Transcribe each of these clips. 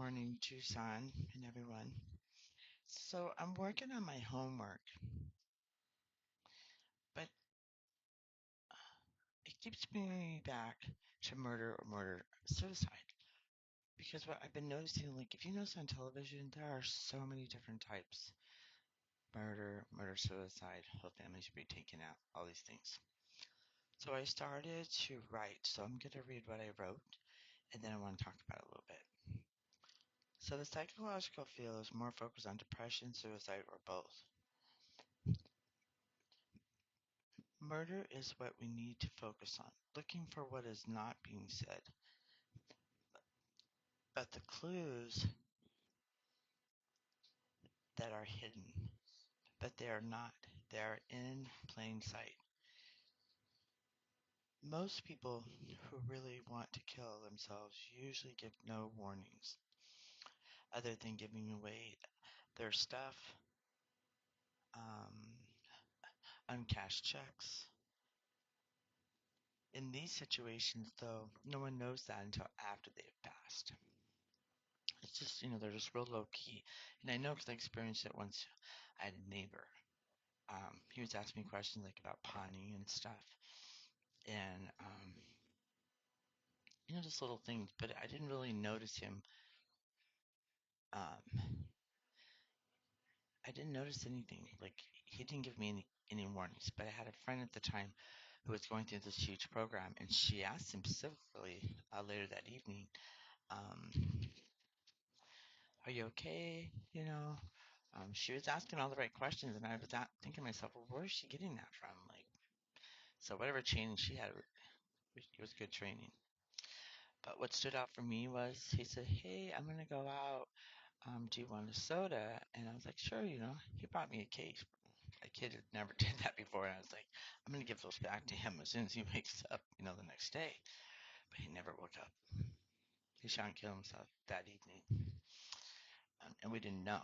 morning, Tucson, and everyone. So I'm working on my homework, but it keeps bringing me back to murder or murder suicide. Because what I've been noticing, like if you notice on television, there are so many different types: murder, suicide, whole families should be taken out, all these things. So I started to write. So I'm going to read what I wrote, and then I want to talk about it a little bit. So the psychological field is more focused on depression, suicide, or both. Murder is what we need to focus on, looking for what is not being said. But the clues that are hidden, but they are not, they are in plain sight. Most people who really want to kill themselves usually give no warnings other than giving away their stuff, um, uncashed checks. In these situations, though, no one knows that until after they've passed. It's just, they're just real low key. And I know because I experienced it once. I had a neighbor. He was asking me questions like about pawning and stuff. And, just little things. But I didn't really notice him. Um, I didn't notice anything. Like, he didn't give me any warnings. But I had a friend at the time who was going through this huge program. And she asked him specifically later that evening, um, are you okay? She was asking all the right questions, and I was thinking to myself, well, where is she getting that from? Like, so whatever training she had, it was good training. But what stood out for me was he said, "Hey, I'm gonna go out. Do you want a soda?" And I was like, "Sure." He brought me a case. A kid had never did that before, and I was like, "I'm gonna give those back to him as soon as he wakes up, the next day." But he never woke up. He shot and killed himself that evening, and we didn't know.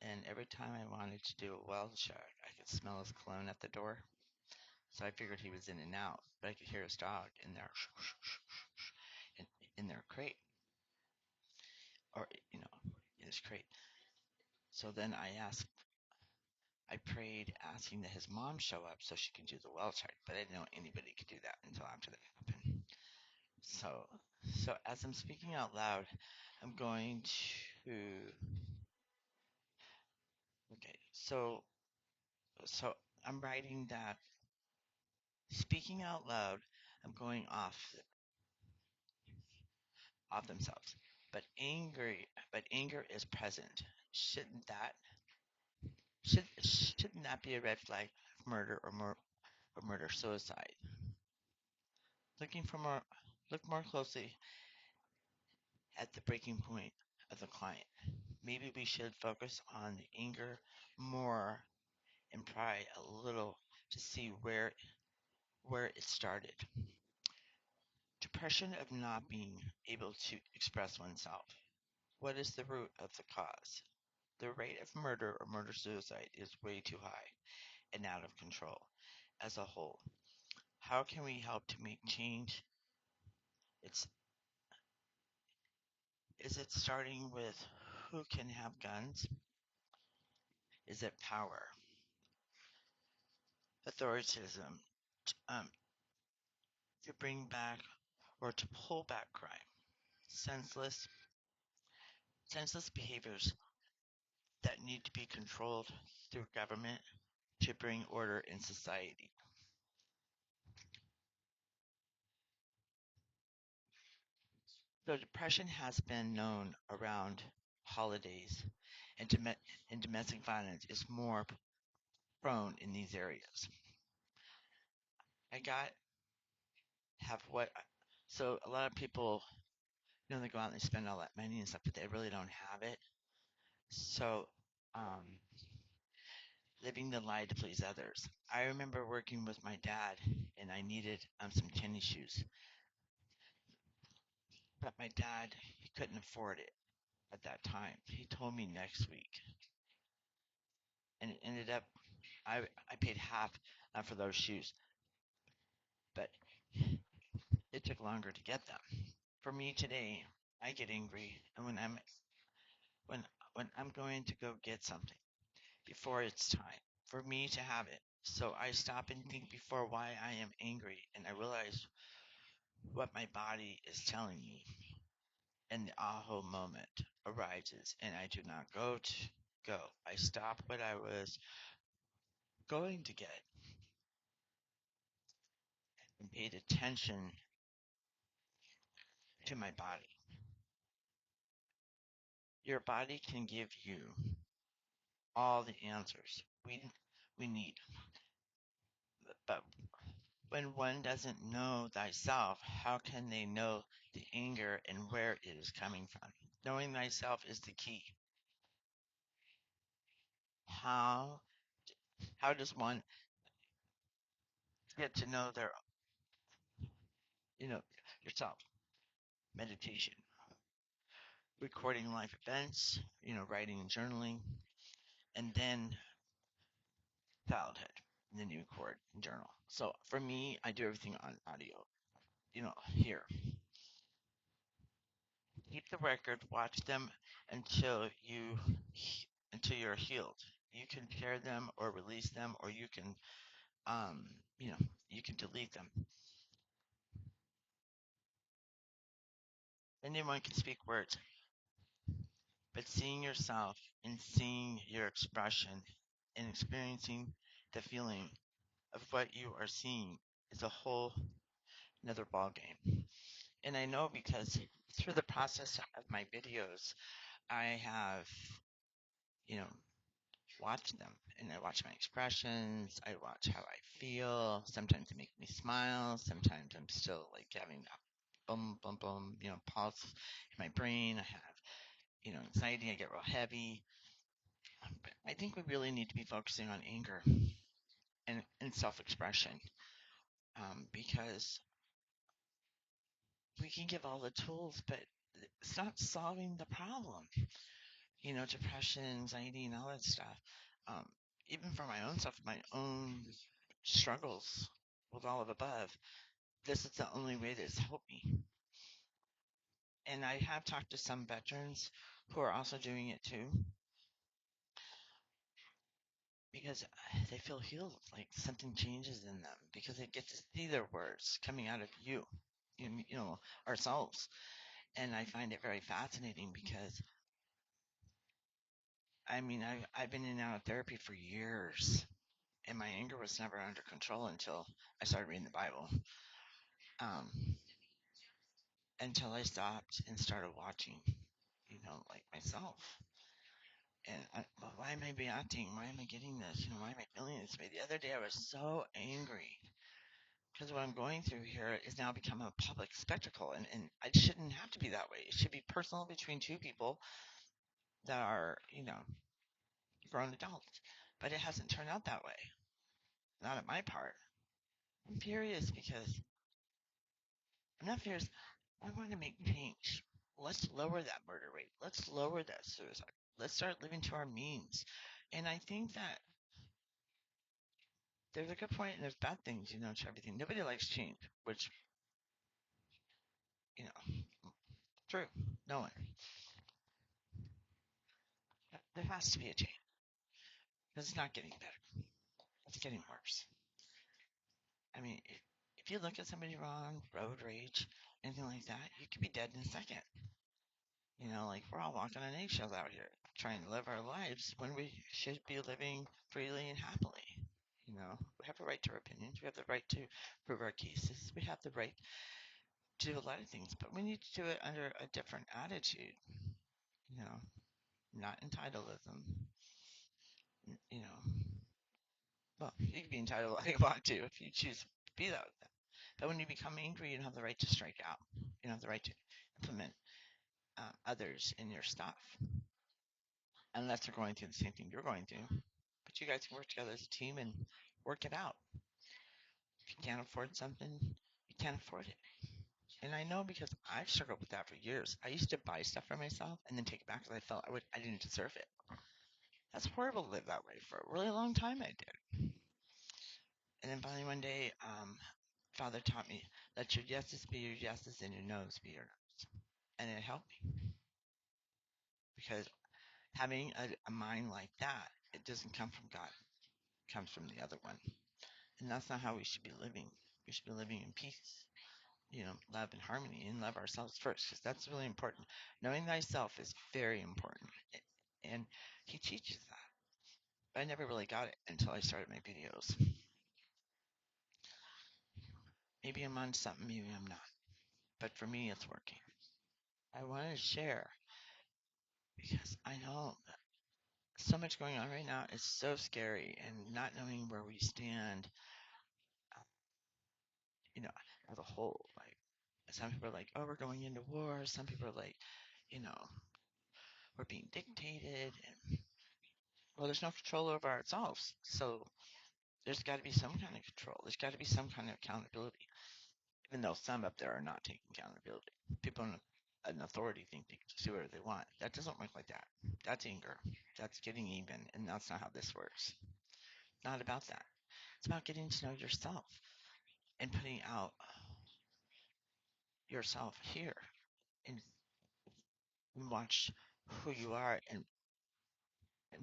And every time I wanted to do a well check, I could smell his cologne at the door. So I figured he was in and out, but I could hear his dog in there, in, in their crate, or in his crate. So then I prayed, asking that his mom show up so she could do the well check, but I didn't know anybody could do that until after that happened. So, so as I'm speaking out loud, I'm going to. Okay, so I'm writing that speaking out loud, I'm going off themselves. But anger is present. Shouldn't that shouldn't that be a red flag of murder or murder suicide? Looking for more Look more closely at the breaking point of the client. Maybe we should focus on the anger more and pry a little to see where it started. Depression of not being able to express oneself. What is the root of the cause? The rate of murder or murder suicide is way too high and out of control as a whole. How can we help to make change? It's Is it starting with who can have guns? Is it power, authoritism, um, to bring back or to pull back crime? Senseless, senseless behaviors that need to be controlled through government to bring order in society. So depression has been known around holidays, and, and domestic violence is more prone in these areas. I got have what so a lot of people they go out and they spend all that money and stuff, but they really don't have it. So um, living the lie to please others. I remember working with my dad, and I needed some tennis shoes, but my dad he couldn't afford it at that time. He told me next week, and it ended up I paid half for those shoes, but it took longer to get them. For me today, I get angry, and when when I'm going to go get something before it's time for me to have it. So I stop and think before why I am angry, and I realize what my body is telling me, and the aha moment arises, and I do not go. I stop what I was going to get and paid attention to my body. Your body can give you all the answers we need, but when one doesn't know thyself, how can they know the anger and where it is coming from? Knowing thyself is the key. How how does one get to know their you know yourself? Meditation, recording life events, writing and journaling, and then childhood. And then you record and journal. So for me, I do everything on audio. Here. Keep the record, watch them until you're healed. You can share them or release them, or um you know you can delete them. Anyone can speak words, but seeing yourself and seeing your expression and experiencing the feeling of what you are seeing is a whole another ball game. And I know because through the process of my videos, I have, you know, watched them and I watch my expressions. I watch how I feel. Sometimes they make me smile. Sometimes I'm still like having that boom, boom, boom, pulse in my brain. I have, anxiety. I get real heavy. But I think we really need to be focusing on anger and self-expression, because we can give all the tools, but it's not solving the problem. Depression, anxiety, and all that stuff. Um, Even for my own stuff, my own struggles with all of above, this is the only way that's helped me. And I have talked to some veterans who are also doing it too, because they feel healed, like something changes in them because they get to see their words coming out of ourselves. And I find it very fascinating because I've been in and out of therapy for years, and my anger was never under control until I started reading the Bible. Um, until I stopped and started watching, like myself. And well, why am I reacting? Why am I getting this? Why am I feeling this way? The other day I was so angry because what I'm going through here is now become a public spectacle, and it shouldn't have to be that way. It should be personal between two people that are, grown adults. But it hasn't turned out that way. Not at my part. I'm furious because I'm not furious. I want to make change. Let's lower that murder rate. Let's lower that suicide. Let's start living to our means. And I think that there's a good point and there's bad things, to everything. Nobody likes change, which, you know, true. No one. There has to be a change because it's not getting better. It's getting worse. I mean, if you look at somebody wrong, road rage, anything like that, you could be dead in a second. Like we're all walking on eggshells out here trying to live our lives when we should be living freely and happily. We have the right to our opinions. We have the right to prove our cases. We have the right to do a lot of things, but we need to do it under a different attitude. You know, not entitleism. You know, well, you can be entitled all you want to if you choose to be that. But when you become angry, you don't have the right to strike out. You don't have the right to implement others in your stuff unless they're going through the same thing you're going through. But you guys can work together as a team and work it out. If you can't afford something, you can't afford it. And I know because I've struggled with that for years. I used to buy stuff for myself and then take it back because I felt I didn't deserve it. That's horrible to live that way for a really long time. I did. And then finally one day, Father taught me, let your yeses be your yeses and your noes be your noes. and it helped me because having a mind like that, it doesn't come from God, it comes from the other one. And that's not how we should be living. We should be living in peace, love and harmony, and love ourselves first, because that's really important. Knowing thyself is very important. And he teaches that. But I never really got it until I started my videos. Maybe I'm on something, maybe I'm not. But for me, it's working. I want to share because I know so much going on right now is so scary, and not knowing where we stand, uh, you know, as a whole. Like, some people are like, oh, we're going into war. Some people are like, you know, we're being dictated. And, well, there's no control over ourselves. So there's got to be some kind of control. There's got to be some kind of accountability, even though some up there are not taking accountability. People in an authority think they can just do whatever they want. That doesn't work like that. That's anger. That's getting even, and that's not how this works. Not about that. It's about getting to know yourself and putting out yourself here and watch who you are and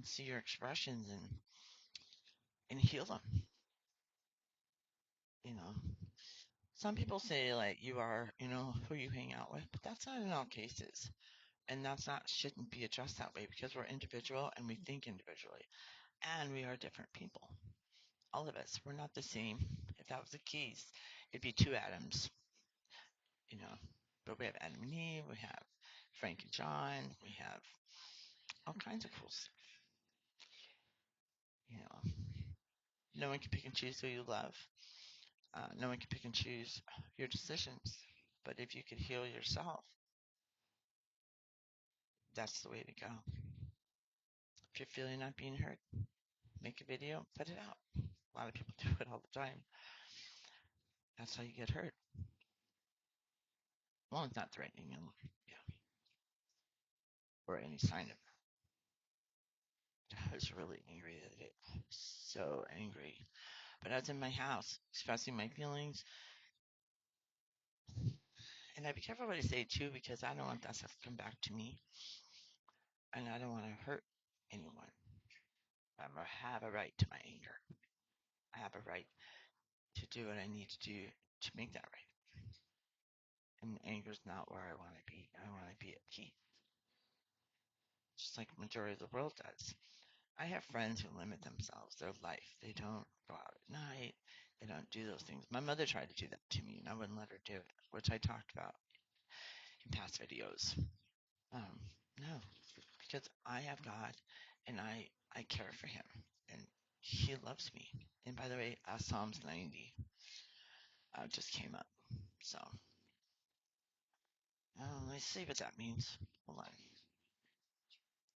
see your expressions and heal them. You know, some people say like you are, who you hang out with, but that's not in all cases. And that's not shouldn't be addressed that way because we're individual and we think individually and we are different people. All of us, we're not the same. If that was the case, it'd be two Adams, you know. But we have Adam and Eve, we have Frank and John, we have all kinds of cool stuff. You know, no one can pick and choose who you love. No one can pick and choose your decisions. But if you could heal yourself, that's the way to go. If you're feeling not being heard, make a video, put it out. A lot of people do it all the time. That's how you get hurt. Well, it's not threatening you, yeah, or any sign of it. I was really angry that day. So angry. But I was in my house, expressing my feelings, and I be careful what I say too, because I don't want that stuff to come back to me, and I don't want to hurt anyone. I have a right to my anger. I have a right to do what I need to do to make that right. And anger is not where I want to be. I want to be at peace, just like the majority of the world does. I have friends who limit themselves, their life. They don't go out at night. They don't do those things. My mother tried to do that to me, and I wouldn't let her do it, which I talked about in past videos. Um, no, because I have God, and I care for Him, and He loves me. And by the way, Psalms 90 just came up, so let's see what that means. Hold on.